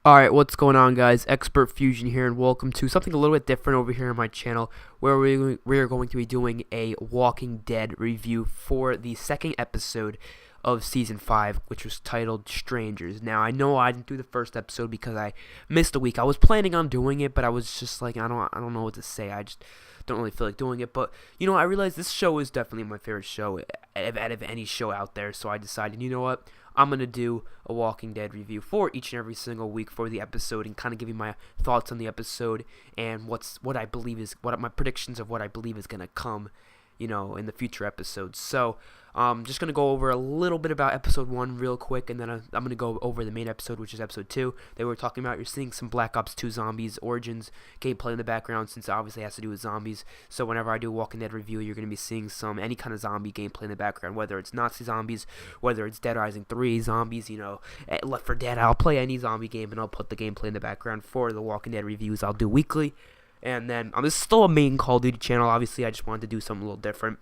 Alright, what's going on, guys? XpertFusion here, and welcome to something a little bit different over here on my channel, where we are going to be doing a Walking Dead review for the second episode of Season 5, which was titled Strangers. Now, I know I didn't do the first episode because I missed a week. I was planning on doing it, but I was just like, I don't know what to say. I just don't really feel like doing it. But, I realized this show is definitely my favorite show out of any show out there, so I decided, you know what? I'm going to do a Walking Dead review for each and every single week for the episode and kind of give you my thoughts on the episode and what my predictions of what I believe is going to come, in the future episodes. So, just going to go over a little bit about episode 1 real quick, and then I'm going to go over the main episode, which is episode 2. They were talking about, you're seeing some Black Ops 2 Zombies Origins gameplay in the background, since it obviously has to do with zombies. So whenever I do a Walking Dead review, you're going to be seeing any kind of zombie gameplay in the background, whether it's Nazi zombies, whether it's Dead Rising 3 zombies, Left 4 Dead. I'll play any zombie game, and I'll put the gameplay in the background for the Walking Dead reviews I'll do weekly. And then, this is still a main Call of Duty channel. Obviously, I just wanted to do something a little different.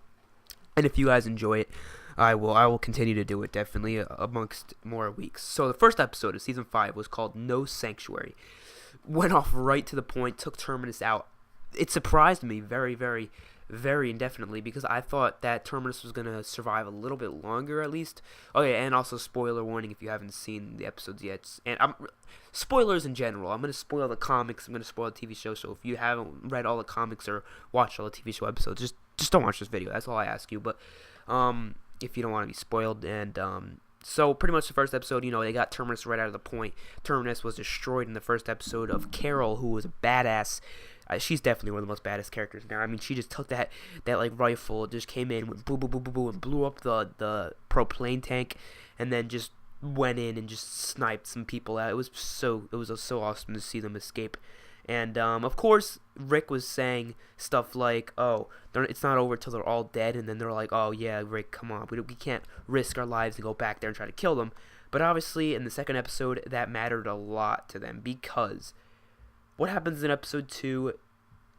And if you guys enjoy it, I will continue to do it, definitely, amongst more weeks. So the first episode of Season 5 was called No Sanctuary. Went off right to the point, took Terminus out. It surprised me very, very, very indefinitely, because I thought that Terminus was going to survive a little bit longer, at least. Oh yeah, and also spoiler warning if you haven't seen the episodes yet. And spoilers in general. I'm going to spoil the comics, I'm going to spoil the TV show, so if you haven't read all the comics or watched all the TV show episodes, just don't watch this video. That's all I ask you. But if you don't want to be spoiled, and so pretty much the first episode, they got Terminus right out of the point. Terminus was destroyed in the first episode of Carol, who was a badass. She's definitely one of the most badass characters now. I mean, she just took that like rifle, just came in, went boo boo boo boo boo, and blew up the propane tank, and then just went in and just sniped some people out. It was so awesome to see them escape. And of course, Rick was saying stuff like, "Oh, it's not over till they're all dead." And then they're like, "Oh yeah, Rick, come on, we can't risk our lives to go back there and try to kill them." But obviously, in the second episode, that mattered a lot to them, because what happens in episode 2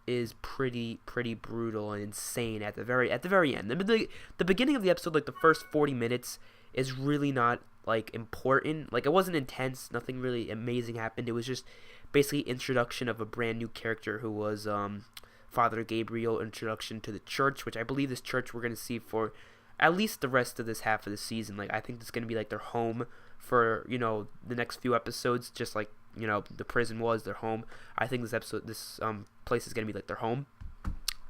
is pretty brutal and insane at the very end. The beginning of the episode, like the first 40 minutes, is really not like important. Like, it wasn't intense. Nothing really amazing happened. It was just basically introduction of a brand new character who was Father Gabriel, introduction to the church, which I believe this church we're going to see for at least the rest of this half of the season. Like, I think it's going to be like their home for, the next few episodes, just like, the prison was their home. I think this place is going to be like their home.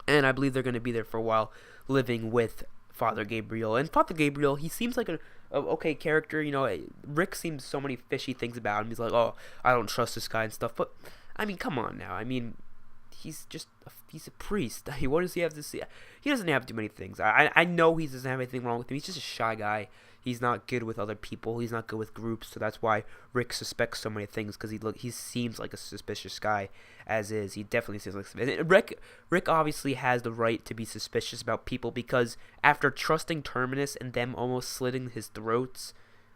And I believe they're going to be there for a while, living with Father Gabriel. And Father Gabriel, he seems like a okay character. Rick seems so many fishy things about him. He's like, "Oh, I don't trust this guy" and stuff. But I mean, come on now. I mean, he's a priest. What does he have to say? He doesn't have too many things. I know he doesn't have anything wrong with him. He's just a shy guy. He's not good with other people. He's not good with groups. So that's why Rick suspects so many things, because he seems like a suspicious guy as is. He definitely seems like Rick obviously has the right to be suspicious about people, because after trusting Terminus and them almost slitting his throats,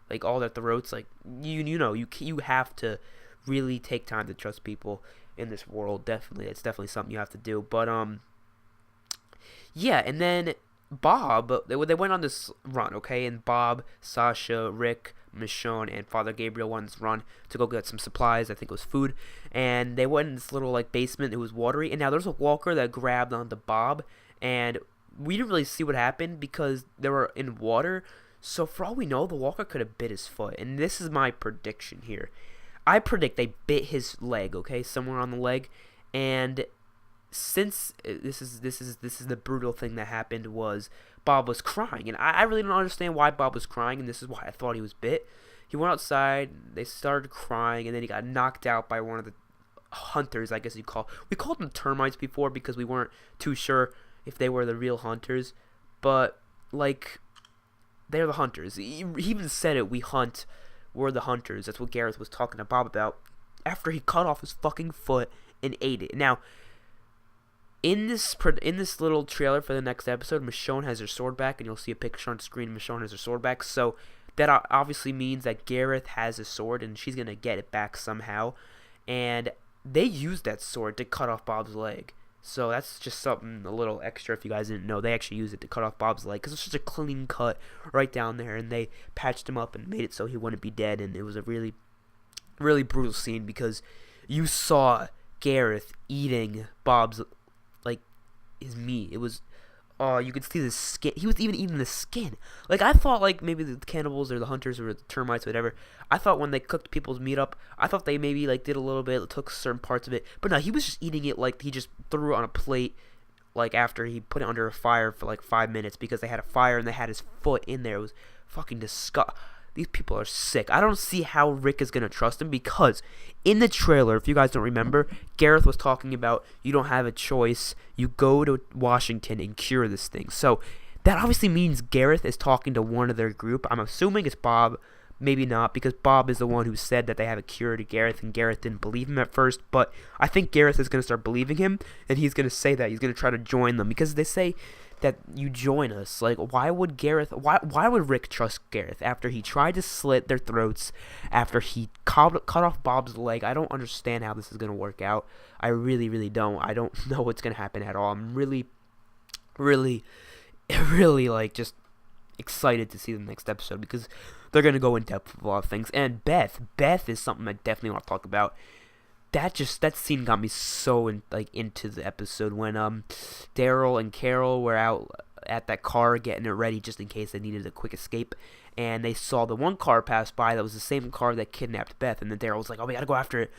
like all their throats, like you have to really take time to trust people in this world. Definitely, it's definitely something you have to do. But yeah, and then Bob, they went on this run, okay? And Bob, Sasha, Rick, Michonne, and Father Gabriel went on this run to go get some supplies. I think it was food. And they went in this little like basement. It was watery. And now there's a walker that grabbed onto Bob, and we didn't really see what happened because they were in water. So for all we know, the walker could have bit his foot. And this is my prediction here. I predict they bit his leg, okay, somewhere on the leg. And since this is the brutal thing that happened, was Bob was crying, and I really don't understand why Bob was crying, and this is why I thought he was bit. He went outside, they started crying, and then he got knocked out by one of the hunters, I guess we called them termites before, because we weren't too sure if they were the real hunters, but like, they're the hunters. He even said it, we're the hunters. That's what Gareth was talking to Bob about after he cut off his fucking foot and ate it. Now, in this little trailer for the next episode, Michonne has her sword back, and you'll see a picture on screen. Michonne has her sword back, so that obviously means that Gareth has a sword, and she's gonna get it back somehow. And they used that sword to cut off Bob's leg, so that's just something a little extra if you guys didn't know. They actually used it to cut off Bob's leg, because it's just a clean cut right down there, and they patched him up and made it so he wouldn't be dead. And it was a really really brutal scene because you saw Gareth eating Bob's, like, his meat. It was, you could see the skin. He was even eating the skin. Like, I thought, like, maybe the cannibals or the hunters or the termites or whatever, I thought when they cooked people's meat up, I thought they maybe, like, did a little bit, took certain parts of it. But no, he was just eating it like he just threw it on a plate, like, after he put it under a fire for, like, 5 minutes because they had a fire and they had his foot in there. It was fucking disgusting. These people are sick. I don't see how Rick is going to trust him because in the trailer, if you guys don't remember, Gareth was talking about you don't have a choice. You go to Washington and cure this thing. So that obviously means Gareth is talking to one of their group. I'm assuming it's Bob. Maybe not, because Bob is the one who said that they have a cure to Gareth, and Gareth didn't believe him at first. But I think Gareth is going to start believing him, and he's going to say that. He's going to try to join them, because they say that you join us. Like, why would Rick trust Gareth after he tried to slit their throats, after he cut off Bob's leg? I don't understand how this is going to work out. I really, really don't. I don't know what's going to happen at all. I'm really, really, really, like, just excited to see the next episode because they're going to go in depth with a lot of things. And Beth is something I definitely want to talk about. That scene got me so into the episode when Daryl and Carol were out at that car getting it ready just in case they needed a quick escape, and they saw the one car pass by that was the same car that kidnapped Beth, and then Daryl was like, "Oh, we gotta go after it."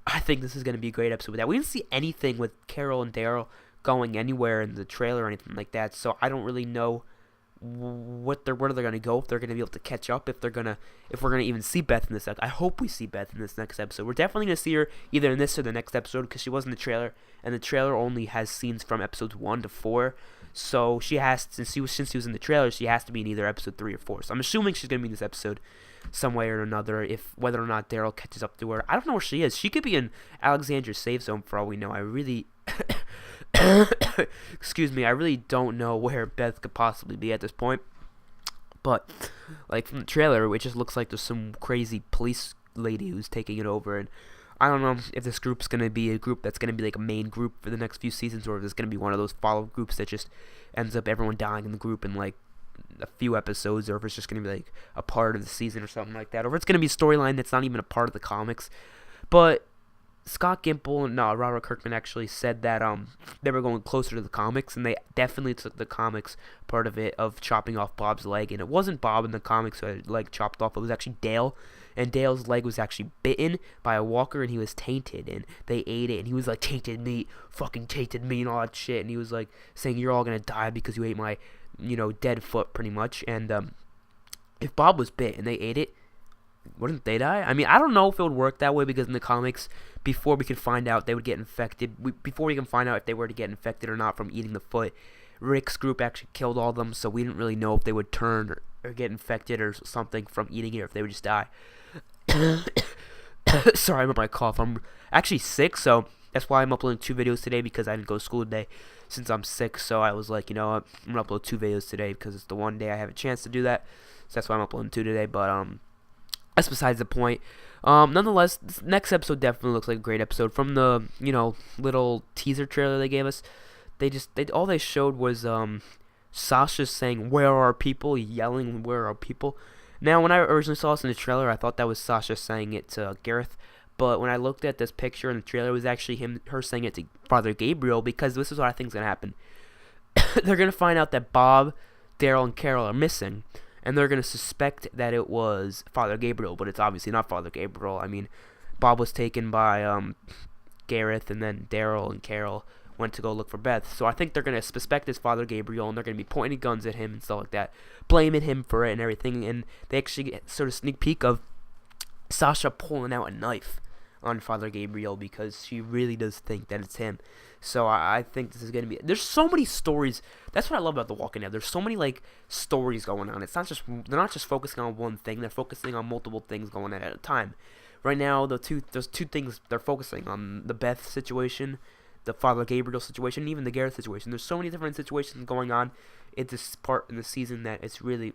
I think this is gonna be a great episode with that. We didn't see anything with Carol and Daryl going anywhere in the trailer or anything like that, so I don't really know where they're gonna go, if they're gonna be able to catch up, if we're gonna even see Beth in this. I hope we see Beth in this next episode. We're definitely gonna see her either in this or the next episode because she was in the trailer, and the trailer only has scenes from episodes 1 to 4. So she has, since she was in the trailer, she has to be in either episode 3 or 4. So I'm assuming she's gonna be in this episode some way or another. If whether or not Daryl catches up to her, I don't know where she is. She could be in Alexandra's safe zone for all we know. I really excuse me, I really don't know where Beth could possibly be at this point. But, like, from the trailer, it just looks like there's some crazy police lady who's taking it over. And I don't know if this group's going to be a group that's going to be, like, a main group for the next few seasons, or if it's going to be one of those follow-up groups that just ends up everyone dying in the group in, like, a few episodes, or if it's just going to be, like, a part of the season or something like that. Or if it's going to be a storyline that's not even a part of the comics. But Scott Gimple and Robert Kirkman actually said that they were going closer to the comics, and they definitely took the comics part of it, of chopping off Bob's leg. And it wasn't Bob in the comics who had his leg chopped off, it was actually Dale, and Dale's leg was actually bitten by a walker, and he was tainted, and they ate it, and he was like, "Tainted meat, fucking tainted meat," and all that shit, and he was like saying, "You're all gonna die because you ate my, dead foot," pretty much. And if Bob was bit and they ate it, wouldn't they die? I mean, I don't know if it would work that way, because in the comics, before we could find out they would get infected, before we can find out if they were to get infected or not from eating the foot, Rick's group actually killed all of them, so we didn't really know if they would turn or get infected or something from eating it, or if they would just die. Sorry about my cough. I'm actually sick, so that's why I'm uploading 2 videos today, because I didn't go to school today since I'm sick. So I was like, you know what, I'm going to upload 2 videos today because it's the one day I have a chance to do that. So that's why I'm uploading 2 today, but that's besides the point. Nonetheless, this next episode definitely looks like a great episode. From the, little teaser trailer they gave us, all they showed was Sasha saying, "Where are people?" yelling, "Where are people?" Now, when I originally saw this in the trailer, I thought that was Sasha saying it to Gareth. But when I looked at this picture in the trailer, it was actually her saying it to Father Gabriel, because this is what I think is going to happen. They're going to find out that Bob, Daryl, and Carol are missing, and they're going to suspect that it was Father Gabriel, but it's obviously not Father Gabriel. I mean, Bob was taken by Gareth, and then Daryl and Carol went to go look for Beth. So I think they're going to suspect it's Father Gabriel, and they're going to be pointing guns at him and stuff like that, blaming him for it and everything. And they actually get sort of sneak peek of Sasha pulling out a knife on Father Gabriel, because she really does think that it's him. So I think this is going to be... There's so many stories. That's what I love about The Walking Dead. There's so many, stories going on. They're not just focusing on one thing. They're focusing on multiple things going on at a time. Right now, there's 2 things they're focusing on: the Beth situation, the Father Gabriel situation, and even the Gareth situation. There's so many different situations going on in this part in the season that it's really,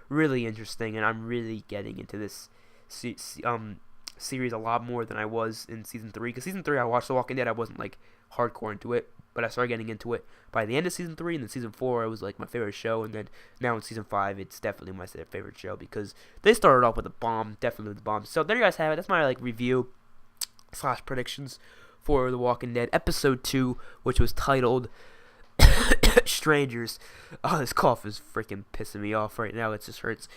really interesting, and I'm really getting into this series a lot more than I was in season 3. Because season 3, I watched The Walking Dead. I wasn't hardcore into it. but I started getting into it by the end of season 3, and then season 4 it was like my favorite show, and then now in season 5 it's definitely my favorite show because they started off with a bomb, definitely with a bomb. So there you guys have it. That's my like review / predictions for The Walking Dead episode 2, which was titled Strangers. Oh, this cough is freaking pissing me off right now. It just hurts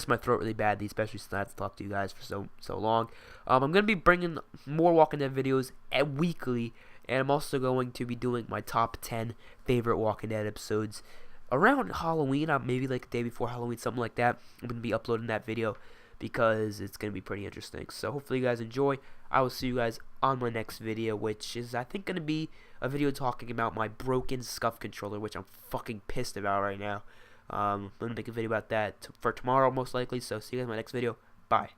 my throat really badly, especially since I have to talk to you guys for so long. I'm gonna be bringing more Walking Dead videos weekly, and I'm also going to be doing my top 10 favorite Walking Dead episodes around Halloween, maybe like the day before Halloween, something like that. I'm gonna be uploading that video because it's gonna be pretty interesting. So hopefully you guys enjoy. I will see you guys on my next video, which is I think gonna be a video talking about my broken scuff controller, which I'm fucking pissed about right now. I'm gonna make a video about that for tomorrow most likely. So see you guys in my next video. Bye.